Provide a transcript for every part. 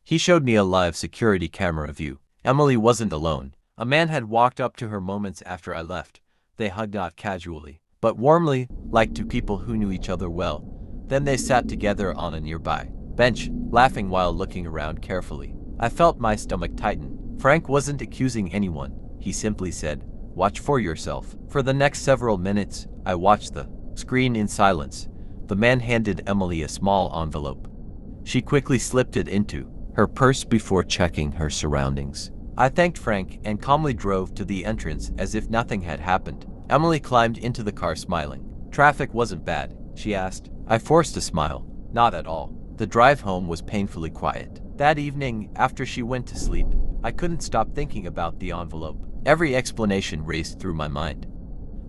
He showed me a live security camera view. Emily wasn't alone. A man had walked up to her moments after I left. They hugged not casually, but warmly, like two people who knew each other well. Then they sat together on a nearby bench, laughing while looking around carefully. I felt my stomach tighten. Frank wasn't accusing anyone. He simply said, "Watch for yourself." For the next several minutes, I watched the screen in silence. The man handed Emily a small envelope. She quickly slipped it into her purse before checking her surroundings. I thanked Frank and calmly drove to the entrance as if nothing had happened. Emily climbed into the car smiling. "Traffic wasn't bad?" she asked. I forced a smile. Not at all. The drive home was painfully quiet. That evening, after she went to sleep, I couldn't stop thinking about the envelope. Every explanation raced through my mind.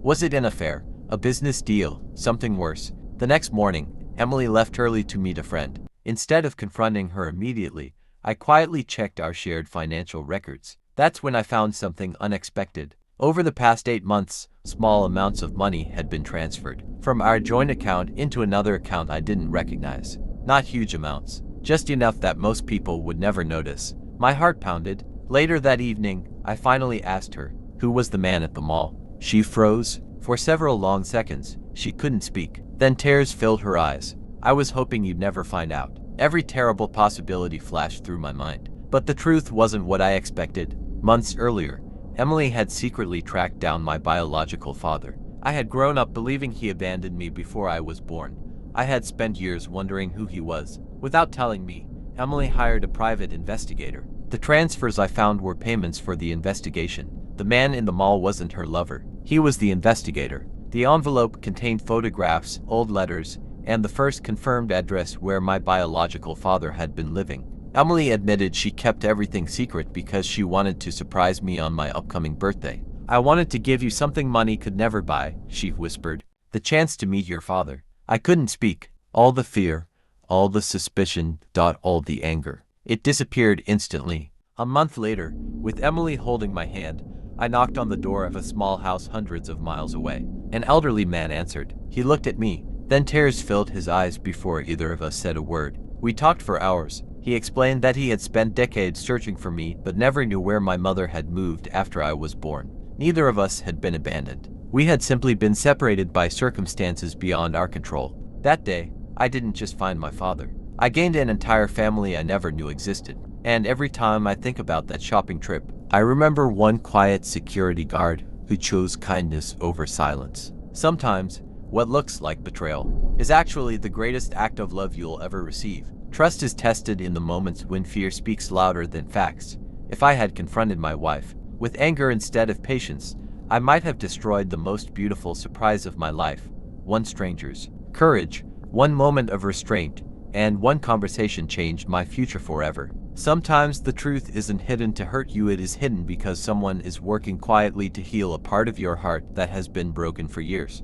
Was it an affair? A business deal? Something worse? The next morning, Emily left early to meet a friend. Instead of confronting her immediately, I quietly checked our shared financial records. That's when I found something unexpected. Over the past 8 months, small amounts of money had been transferred from our joint account into another account I didn't recognize. Not huge amounts, just enough that most people would never notice. My heart pounded. Later that evening, I finally asked her, who was the man at the mall? She froze. For several long seconds, she couldn't speak. Then tears filled her eyes. I was hoping you'd never find out. Every terrible possibility flashed through my mind. But the truth wasn't what I expected. Months earlier, Emily had secretly tracked down my biological father. I had grown up believing he abandoned me before I was born. I had spent years wondering who he was. Without telling me, Emily hired a private investigator. The transfers I found were payments for the investigation. The man in the mall wasn't her lover. He was the investigator. The envelope contained photographs, old letters, and the first confirmed address where my biological father had been living. Emily admitted she kept everything secret because she wanted to surprise me on my upcoming birthday. "I wanted to give you something money could never buy," she whispered. "The chance to meet your father." I couldn't speak. All the fear, all the suspicion, all the anger. It disappeared instantly. A month later, with Emily holding my hand, I knocked on the door of a small house hundreds of miles away. An elderly man answered. He looked at me. Then tears filled his eyes before either of us said a word. We talked for hours. He explained that he had spent decades searching for me but never knew where my mother had moved after I was born. Neither of us had been abandoned. We had simply been separated by circumstances beyond our control. That day, I didn't just find my father. I gained an entire family I never knew existed. And every time I think about that shopping trip, I remember one quiet security guard who chose kindness over silence. Sometimes, what looks like betrayal is actually the greatest act of love you'll ever receive. Trust is tested in the moments when fear speaks louder than facts. If I had confronted my wife with anger instead of patience, I might have destroyed the most beautiful surprise of my life. One stranger's courage, one moment of restraint, and one conversation changed my future forever. Sometimes the truth isn't hidden to hurt you, it is hidden because someone is working quietly to heal a part of your heart that has been broken for years.